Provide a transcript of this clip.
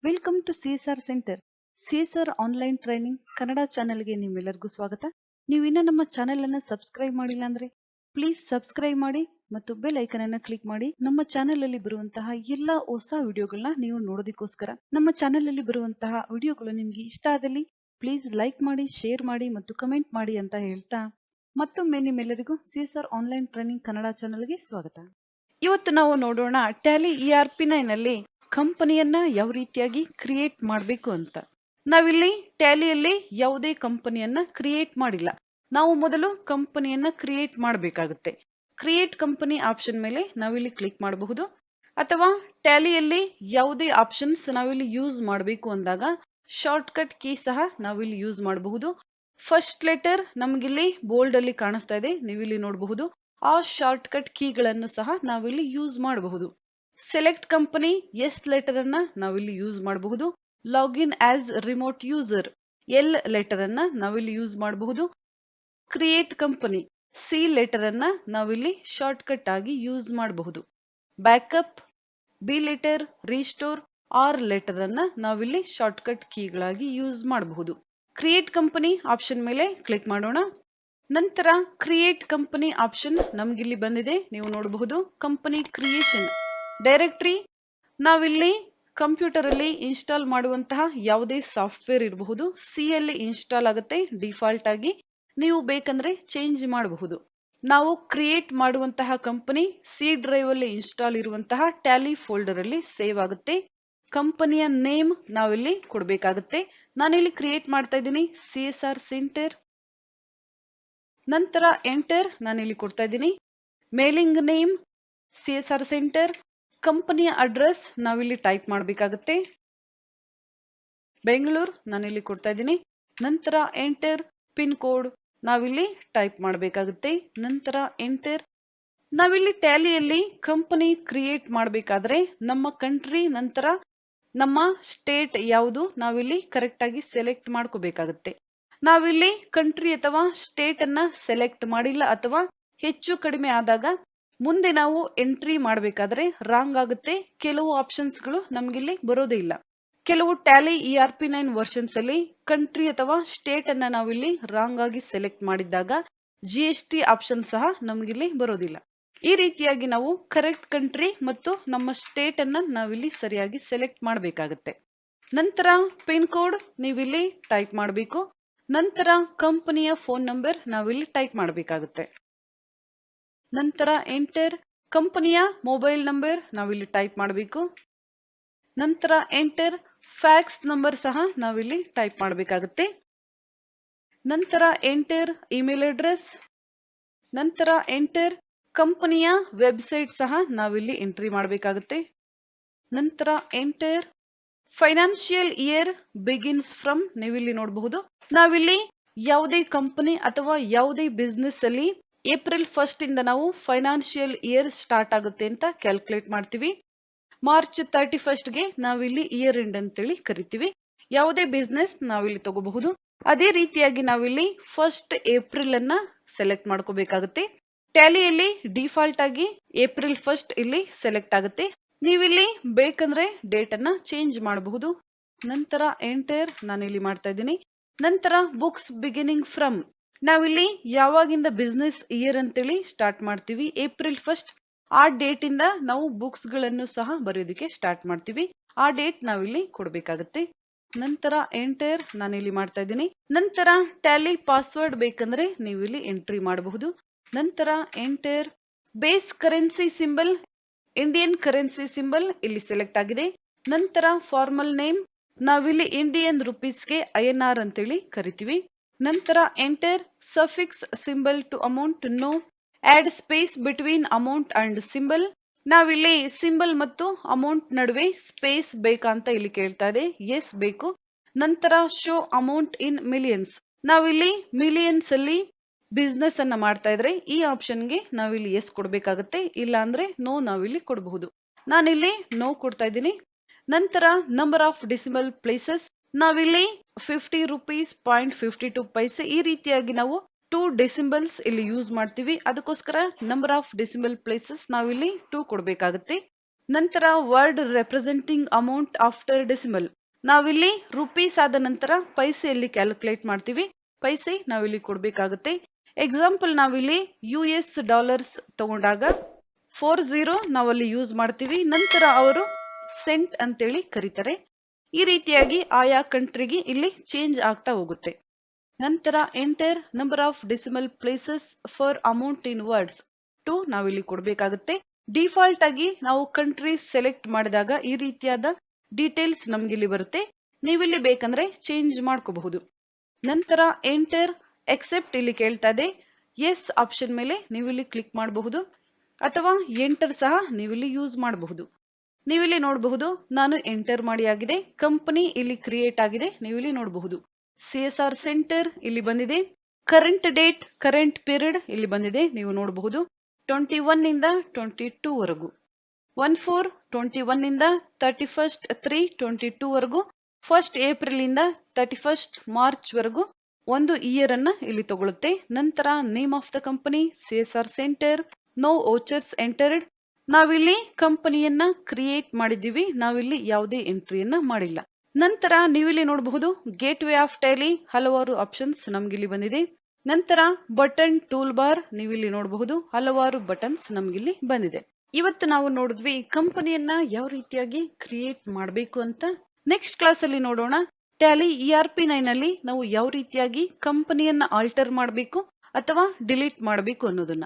Welcome to CSR centre. CSR online training Kannada ಚಾನೆಲ್ಗೆ ನಿಮ್ಮೆಲ್ಲರಿಗೂ ಸ್ವಾಗತ. ನೀವು ಇನ್ನೂ ನಮ್ಮ ಚಾನೆಲ್ ಅನ್ನು ಸಬ್ಸ್ಕ್ರೈಬ್ ಮಾಡಿಲ್ಲ ಅಂದ್ರೆ ಪ್ಲೀಸ್ ಸಬ್ಸ್ಕ್ರೈಬ್ ಮಾಡಿ ಮತ್ತು ಬೆಲ್ ಐಕನ್ ಅನ್ನು ಕ್ಲಿಕ್ ಮಾಡಿ. ನಮ್ಮ ಚಾನೆಲ್ ಅಲ್ಲಿ ಬರುವಂತಹ ಎಲ್ಲಾ ಹೊಸ ವಿಡಿಯೋಗಳನ್ನ ನೀವು ನೋಡೋದಕ್ಕೋಸ್ಕರ. ನಮ್ಮ ಚಾನೆಲ್ ಅಲ್ಲಿ ಬರುವಂತಹ ವಿಡಿಯೋಗಳು ನಿಮ್ಗೆ ಇಷ್ಟ ಆದಲ್ಲಿ ಪ್ಲೀಸ್ ಲೈಕ್ ಮಾಡಿ, ಶೇರ್ ಮಾಡಿ ಮತ್ತು ಕಮೆಂಟ್ ಮಾಡಿ ಅಂತ ಹೇಳ್ತಾ ಮತ್ತೊಮ್ಮೆ ನಿಮ್ಮೆಲ್ಲರಿಗೂ CSR ಆನ್ಲೈನ್ ಟ್ರೈನಿಂಗ್ ಕನ್ನಡ ಚಾನೆಲ್ಗೆ ಸ್ವಾಗತ. ಇವತ್ತು ನಾವು ನೋಡೋಣ ಟ್ಯಾಲಿ ERP9 ನಲ್ಲಿ ಕಂಪನಿಯನ್ನ ಯಾವ ರೀತಿಯಾಗಿ ಕ್ರಿಯೇಟ್ ಮಾಡಬೇಕು ಅಂತ. ನಾವಿಲ್ಲಿ ಟ್ಯಾಲಿಯಲ್ಲಿ ಯಾವುದೇ ಕಂಪನಿಯನ್ನ ಕ್ರಿಯೇಟ್ ಮಾಡಿಲ್ಲ. ನಾವು ಮೊದಲು ಕಂಪನಿಯನ್ನ ಕ್ರಿಯೇಟ್ ಮಾಡಬೇಕಾಗುತ್ತೆ. ಕ್ರಿಯೇಟ್ ಕಂಪನಿ ಆಪ್ಷನ್ ಮೇಲೆ ನಾವಿಲ್ಲಿ ಕ್ಲಿಕ್ ಮಾಡಬಹುದು, ಅಥವಾ ಟ್ಯಾಲಿಯಲ್ಲಿ ಯಾವುದೇ ಆಪ್ಷನ್ಸ್ ನಾವಿಲ್ಲಿ ಯೂಸ್ ಮಾಡಬೇಕು ಅಂದಾಗ ಶಾರ್ಟ್ ಕಟ್ ಕೀ ಸಹ ನಾವಿಲ್ಲಿ ಯೂಸ್ ಮಾಡಬಹುದು. ಫಸ್ಟ್ ಲೆಟರ್ ನಮಗಿಲ್ಲಿ ಬೋಲ್ಡ್ ಅಲ್ಲಿ ಕಾಣಿಸ್ತಾ ಇದೆ, ನೀವಿಲ್ಲಿ ನೋಡಬಹುದು. ಆ ಶಾರ್ಟ್ ಕಟ್ ಕೀಗಳನ್ನು ಸಹ ನಾವಿಲ್ಲಿ ಯೂಸ್ ಮಾಡಬಹುದು. ಸೆಲೆಕ್ಟ್ ಕಂಪನಿ ಎಸ್ ಲೆಟರ್ ಅನ್ನ ನಾವಿಲ್ಲಿ ಯೂಸ್ ಮಾಡಬಹುದು. Login as remote user L letter ಅನ್ನ ನಾವಿಲ್ಲಿ ಯೂಸ್ ಮಾಡಬಹುದು. ಕ್ರಿಯೇಟ್ ಕಂಪನಿ ಸಿ ಲೆಟರ್ ಅನ್ನ ನಾವಿಲ್ಲಿ ಶಾರ್ಟ್ ಕಟ್ ಆಗಿ ಯೂಸ್ ಮಾಡಬಹುದು. Backup B letter, restore R letter ಅನ್ನ ನಾವಿಲ್ಲಿ ಶಾರ್ಟ್ ಕಟ್ ಕೀಗಳಾಗಿ ಯೂಸ್ ಮಾಡಬಹುದು. ಕ್ರಿಯೇಟ್ ಕಂಪನಿ ಆಪ್ಷನ್ ಮೇಲೆ ಕ್ಲಿಕ್ ಮಾಡೋಣ. ನಂತರ ಕ್ರಿಯೇಟ್ ಕಂಪನಿ ಆಪ್ಷನ್ ನಮ್ಗಿಲ್ಲಿ ಬಂದಿದೆ, ನೀವು ನೋಡಬಹುದು. ಕಂಪನಿ ಕ್ರಿಯೇಷನ್ ಡೈರೆಕ್ಟರಿ, ನಾವಿಲ್ಲಿ ಕಂಪ್ಯೂಟರ್ ಅಲ್ಲಿ ಇನ್ಸ್ಟಾಲ್ ಮಾಡುವಂತಹ ಯಾವುದೇ ಸಾಫ್ಟ್ವೇರ್ ಇರಬಹುದು, ಸಿ ಅಲ್ಲಿ ಇನ್ಸ್ಟಾಲ್ ಆಗುತ್ತೆ ಡಿಫಾಲ್ಟ್ ಆಗಿ. ನೀವು ಬೇಕಂದ್ರೆ ಚೇಂಜ್ ಮಾಡಬಹುದು. ನಾವು ಕ್ರಿಯೇಟ್ ಮಾಡುವಂತಹ ಕಂಪನಿ ಸಿ ಡ್ರೈವ್ ಅಲ್ಲಿ ಇನ್ಸ್ಟಾಲ್ ಇರುವಂತಹ ಟ್ಯಾಲಿ ಫೋಲ್ಡರ್ ಅಲ್ಲಿ ಸೇವ್ ಆಗುತ್ತೆ. ಕಂಪನಿಯ ನೇಮ್ ನಾವಿಲ್ಲಿ ಕೊಡಬೇಕಾಗುತ್ತೆ. ನಾನಿಲ್ಲಿ ಕ್ರಿಯೇಟ್ ಮಾಡ್ತಾ ಇದ್ದೀನಿ CSR ಸೆಂಟರ್. ನಂತರ ಎಂಟರ್ ನಾನಿಲ್ಲಿ ಕೊಡ್ತಾ ಇದ್ದೀನಿ. Mailing name CSR centre. ಕಂಪನಿಯ ಅಡ್ರೆಸ್ ನಾವಿಲ್ಲಿ ಟೈಪ್ ಮಾಡಬೇಕಾಗುತ್ತೆ, ಬೆಂಗಳೂರು ನಾನಿಲ್ಲಿ ಕೊಡ್ತಾ ಇದ್ದೀನಿ. ನಂತರ ಎಂಟರ್. ಪಿನ್ ಕೋಡ್ ನಾವಿಲ್ಲಿ ಟೈಪ್ ಮಾಡಬೇಕಾಗುತ್ತೆ. ನಂತರ ಎಂಟರ್. ನಾವಿಲ್ಲಿ ಟ್ಯಾಲಿಯಲ್ಲಿ ಕಂಪನಿ ಕ್ರಿಯೇಟ್ ಮಾಡಬೇಕಾದ್ರೆ ನಮ್ಮ ಕಂಟ್ರಿ ನಂತರ ನಮ್ಮ ಸ್ಟೇಟ್ ಯಾವುದು ನಾವಿಲ್ಲಿ ಕರೆಕ್ಟ್ ಆಗಿ ಸೆಲೆಕ್ಟ್ ಮಾಡ್ಕೋಬೇಕಾಗುತ್ತೆ. ನಾವಿಲ್ಲಿ ಕಂಟ್ರಿ ಅಥವಾ ಸ್ಟೇಟ್ ಅನ್ನ ಸೆಲೆಕ್ಟ್ ಮಾಡಿಲ್ಲ ಅಥವಾ ಹೆಚ್ಚು ಕಡಿಮೆ ಆದಾಗ ಮುಂದೆ ನಾವು ಎಂಟ್ರಿ ಮಾಡಬೇಕಾದ್ರೆ ರಾಂಗ್ ಆಗುತ್ತೆ. ಕೆಲವು ಆಪ್ಷನ್ಸ್ ಗಳು ನಮ್ಗಿಲ್ಲಿ ಬರೋದೇ ಇಲ್ಲ. ಕೆಲವು ಟ್ಯಾಲಿ ERP9 ವರ್ಷನ್ಸ್ ಅಲ್ಲಿ ಕಂಟ್ರಿ ಅಥವಾ ಸ್ಟೇಟ್ ಅನ್ನ ನಾವಿಲ್ಲಿ ರಾಂಗ್ ಆಗಿ ಸೆಲೆಕ್ಟ್ ಮಾಡಿದ್ದಾಗ GST ಆಪ್ಷನ್ ಸಹ ನಮ್ಗಿಲ್ಲಿ ಬರೋದಿಲ್ಲ. ಈ ರೀತಿಯಾಗಿ ನಾವು ಕರೆಕ್ಟ್ ಕಂಟ್ರಿ ಮತ್ತು ನಮ್ಮ ಸ್ಟೇಟ್ ಅನ್ನ ನಾವಿಲ್ಲಿ ಸರಿಯಾಗಿ ಸೆಲೆಕ್ಟ್ ಮಾಡಬೇಕಾಗುತ್ತೆ. ನಂತರ ಪಿನ್ ಕೋಡ್ ನೀವಿಲ್ಲಿ ಟೈಪ್ ಮಾಡಬೇಕು. ನಂತರ ಕಂಪನಿಯ ಫೋನ್ ನಂಬರ್ ನಾವಿಲ್ಲಿ ಟೈಪ್ ಮಾಡಬೇಕಾಗುತ್ತೆ. ನಂತರ ಎಂಟರ್. ಕಂಪನಿಯ ಮೊಬೈಲ್ ನಂಬರ್ ನಾವಿಲ್ಲಿ ಟೈಪ್ ಮಾಡಬೇಕು. ನಂತರ ಎಂಟರ್. ಫ್ಯಾಕ್ಸ್ ನಂಬರ್ ಸಹ ನಾವಿಲ್ಲಿ ಟೈಪ್ ಮಾಡಬೇಕಾಗುತ್ತೆ. ನಂತರ ಎಂಟರ್ ಇಮೇಲ್ ಅಡ್ರೆಸ್. ನಂತರ ಎಂಟರ್. ಕಂಪನಿಯ ವೆಬ್ಸೈಟ್ ಸಹ ನಾವಿಲ್ಲಿ ಎಂಟ್ರಿ ಮಾಡಬೇಕಾಗುತ್ತೆ. ನಂತರ enter. Financial year begins from, ನೀವಿಲ್ಲಿ ನೋಡಬಹುದು. ನಾವಿಲ್ಲಿ ಯಾವುದೇ ಕಂಪನಿ ಅಥವಾ ಯಾವುದೇ ಬಿಸ್ನೆಸ್ ಅಲ್ಲಿ ಏಪ್ರಿಲ್ 1 ಇಂದ ನಾವು ಫೈನಾನ್ಷಿಯಲ್ ಇಯರ್ ಸ್ಟಾರ್ಟ್ ಆಗುತ್ತೆ ಅಂತ ಕ್ಯಾಲ್ಕುಲೇಟ್ ಮಾಡ್ತೀವಿ. ಮಾರ್ಚ್ 31 ಗೆ ನಾವಿಲ್ಲಿ ಇಯರ್ ಎಂಡ್ ಅಂತೇಳಿ ಕರಿತೀವಿ. ಯಾವುದೇ ಬಿಸ್ನೆಸ್ ನಾವಿಲ್ಲಿ ತಗೋಬಹುದು. ಅದೇ ರೀತಿಯಾಗಿ ನಾವಿಲ್ಲಿ 1 ಏಪ್ರಿಲ್ ಅನ್ನ ಸೆಲೆಕ್ಟ್ ಮಾಡ್ಕೋಬೇಕಾಗುತ್ತೆ. ಟ್ಯಾಲಿಯಲ್ಲಿ ಡಿಫಾಲ್ಟ್ ಆಗಿ ಏಪ್ರಿಲ್ 1 ಇಲ್ಲಿ ಸೆಲೆಕ್ಟ್ ಆಗುತ್ತೆ. ನೀವಿಲ್ಲಿ ಬೇಕಂದ್ರೆ ಡೇಟ್ ಅನ್ನ ಚೇಂಜ್ ಮಾಡಬಹುದು. ನಂತರ ಎಂಟರ್ ನಾನಿಲ್ಲಿ ಮಾಡ್ತಾ ಇದ್ದೀನಿ. ನಂತರ ಬುಕ್ಸ್ ಬಿಗಿನಿಂಗ್ ಫ್ರಮ್, ನಾವಿಲ್ಲಿ ಯಾವಾಗಿಂದ ಬಿಸ್ನೆಸ್ ಇಯರ್ ಅಂತೇಳಿ ಸ್ಟಾರ್ಟ್ ಮಾಡ್ತೀವಿ, ಏಪ್ರಿಲ್ 1 ಆ ಡೇಟ್ ಇಂದ ನಾವು ಬುಕ್ಸ್ ಗಳನ್ನು ಸಹ ಬರೆಯೋದಕ್ಕೆ ಸ್ಟಾರ್ಟ್ ಮಾಡ್ತೀವಿ. ಆ ಡೇಟ್ ನಾವಿಲ್ಲಿ ಕೊಡಬೇಕಾಗುತ್ತೆ. ನಂತರ ಎಂಟರ್ ನಾನಿಲ್ಲಿ ಮಾಡ್ತಾ ಇದ್ದೀನಿ. ನಂತರ ಟ್ಯಾಲಿ ಪಾಸ್ವರ್ಡ್ ಬೇಕಂದ್ರೆ ನೀವು ಇಲ್ಲಿ ಎಂಟ್ರಿ ಮಾಡಬಹುದು. ನಂತರ enter. Base currency symbol Indian currency symbol ಇಲ್ಲಿ ಸೆಲೆಕ್ಟ್ ಆಗಿದೆ. ನಂತರ ಫಾರ್ಮಲ್ ನೇಮ್ ನಾವಿಲ್ಲಿ ಇಂಡಿಯನ್ ರುಪೀಸ್ಗೆ INR ಅಂತೇಳಿ ಕರಿತೀವಿ. ನಂತರ enter. Suffix symbol to amount no. Add space between amount and symbol, ನಾವಿಲ್ಲಿ ಸಿಂಬಲ್ ಮತ್ತು ಅಮೌಂಟ್ ನಡುವೆ ಸ್ಪೇಸ್ ಬೇಕಾ ಅಂತ ಇಲ್ಲಿ ಕೇಳ್ತಾ ಇದೆ, ಎಸ್ ಬೇಕು. ನಂತರ ಶೋ ಅಮೌಂಟ್ ಇನ್ ಮಿಲಿಯನ್ಸ್, ನಾವಿಲ್ಲಿ ಮಿಲಿಯನ್ಸ್ ಅಲ್ಲಿ ಬಿಸ್ನೆಸ್ ಅನ್ನ ಮಾಡ್ತಾ ಇದ್ರೆ ಈ ಆಪ್ಷನ್ಗೆ ನಾವಿಲ್ಲಿ ಎಸ್ ಕೊಡಬೇಕಾಗುತ್ತೆ, ಇಲ್ಲ ಅಂದ್ರೆ ನೋ ನಾವಿಲ್ಲಿ ಕೊಡಬಹುದು. ನಾನಿಲ್ಲಿ ನೋ ಕೊಡ್ತಾ ಇದ್ದೀನಿ. ನಂತರ ನಂಬರ್ ಆಫ್ ಡೆಸಿಮಲ್ ಪ್ಲೇಸಸ್, ನಾವಿಲ್ಲಿ 50 ರೂಪೀಸ್ 0.52 ಪೈಸೆ ಈ ರೀತಿಯಾಗಿ ನಾವು 2 ಡೆಸಿಮಲ್ಸ್ ಇಲ್ಲಿ ಯೂಸ್ ಮಾಡ್ತೀವಿ. ಅದಕ್ಕೋಸ್ಕರ ನಂಬರ್ ಆಫ್ ಡೆಸಿಮಲ್ ಪ್ಲೇಸಸ್ ನಾವಿಲ್ಲಿ 2 ಕೊಡಬೇಕಾಗುತ್ತೆ. ನಂತರ word representing amount after decimal. ನಾವಿಲ್ಲಿ ರುಪೀಸ್ ಆದ ನಂತರ ಪೈಸೆಯಲ್ಲಿ ಕ್ಯಾಲ್ಕುಲೇಟ್ ಮಾಡ್ತೀವಿ. ಪೈಸೆ ನಾವಿಲ್ಲಿ ಕೊಡ್ಬೇಕಾಗುತ್ತೆ. ಎಕ್ಸಾಂಪಲ್ ನಾವಿಲ್ಲಿ US$ ತಗೊಂಡಾಗ 40 ನಾವಲ್ಲಿ ಯೂಸ್ ಮಾಡ್ತೀವಿ. ನಂತರ ಅವರು ಸೆಂಟ್ ಅಂತೇಳಿ ಕರೀತಾರೆ. ಈ ರೀತಿಯಾಗಿ ಆಯಾ ಕಂಟ್ರಿಗೆ ಇಲ್ಲಿ ಚೇಂಜ್ ಆಗ್ತಾ ಹೋಗುತ್ತೆ. ನಂತರ enter number of decimal places for amount in words 2 ನಾವಿಲ್ಲಿ ಕೊಡ್ಬೇಕಾಗುತ್ತೆ. ಡಿಫಾಲ್ಟ್ ಆಗಿ ನಾವು ಕಂಟ್ರಿ ಸೆಲೆಕ್ಟ್ ಮಾಡಿದಾಗ ಈ ರೀತಿಯಾದ ಡೀಟೇಲ್ಸ್ ನಮ್ಗಿಲ್ಲಿ ಬರುತ್ತೆ. ನೀವಿಲ್ಲಿ ಬೇಕಂದ್ರೆ ಚೇಂಜ್ ಮಾಡ್ಕೋಬಹುದು. ನಂತರ ಎಂಟರ್ ಎಕ್ಸೆಪ್ಟ್ ಇಲ್ಲಿ ಕೇಳ್ತಾ ಇದೆ. ಎಸ್ ಆಪ್ಷನ್ ಮೇಲೆ ನೀವಿಲ್ಲಿ ಕ್ಲಿಕ್ ಮಾಡಬಹುದು ಅಥವಾ ಎಂಟರ್ ಸಹ ನೀವಿಲ್ಲಿ ಯೂಸ್ ಮಾಡಬಹುದು. ನೀವಿಲ್ಲಿ ನೋಡಬಹುದು ನಾನು ಎಂಟರ್ ಮಾಡಿ ಆಗಿದೆ. ಕಂಪನಿ ಇಲ್ಲಿ ಕ್ರಿಯೇಟ್ ಆಗಿದೆ. ನೀವಿಲ್ಲಿ ನೋಡಬಹುದು. CSR ಸೆಂಟರ್ ಇಲ್ಲಿ ಬಂದಿದೆ. ಕರೆಂಟ್ ಡೇಟ್ ಕರೆಂಟ್ ಪೀರಿಯಡ್ ಇಲ್ಲಿ ಬಂದಿದೆ. ನೀವು ನೋಡಬಹುದು 21 ಇಂದ 22 ವರೆಗೂ, 14/21 ಇಂದ 31/3/22 ವರೆಗೂ, 1st ಏಪ್ರಿಲ್ ಇಂದ 31st ಮಾರ್ಚ್ ವರೆಗೂ ಒಂದು ಇಯರ್ ಅನ್ನ ಇಲ್ಲಿ ತಗೊಳುತ್ತೆ. ನಂತರ name of the company CSR centre, no vouchers entered. ನಾವಿಲ್ಲಿ ಕಂಪನಿಯನ್ನ ಕ್ರಿಯೇಟ್ ಮಾಡಿದ್ದೀವಿ. ನಾವಿಲ್ಲಿ ಯಾವುದೇ ಎಂಟ್ರಿಯನ್ನ ಮಾಡಿಲ್ಲ. ನಂತರ ನೀವಿಲ್ಲಿ ನೋಡಬಹುದು ಗೇಟ್ ವೇ ಆಫ್ ಟ್ಯಾಲಿ ಹಲವಾರು ಆಪ್ಷನ್ಸ್ ನಮ್ಗಿಲ್ಲಿ ಬಂದಿದೆ. ನಂತರ ಬಟನ್ ಟೂಲ್ ಬಾರ್ ನೀವಿಲ್ಲಿ ನೋಡಬಹುದು ಹಲವಾರು ಬಟನ್ಸ್ ನಮ್ಗಿಲ್ಲಿ ಬಂದಿದೆ. ಇವತ್ತು ನಾವು ನೋಡಿದ್ವಿ ಕಂಪನಿಯನ್ನ ಯಾವ ರೀತಿಯಾಗಿ ಕ್ರಿಯೇಟ್ ಮಾಡಬೇಕು ಅಂತ. ನೆಕ್ಸ್ಟ್ ಕ್ಲಾಸ್ ಅಲ್ಲಿ ನೋಡೋಣ ಟ್ಯಾಲಿ ERP9 ಅಲ್ಲಿ ನಾವು ಯಾವ ರೀತಿಯಾಗಿ ಕಂಪನಿಯನ್ನ ಆಲ್ಟರ್ ಮಾಡಬೇಕು ಅಥವಾ ಡಿಲೀಟ್ ಮಾಡಬೇಕು ಅನ್ನೋದನ್ನ.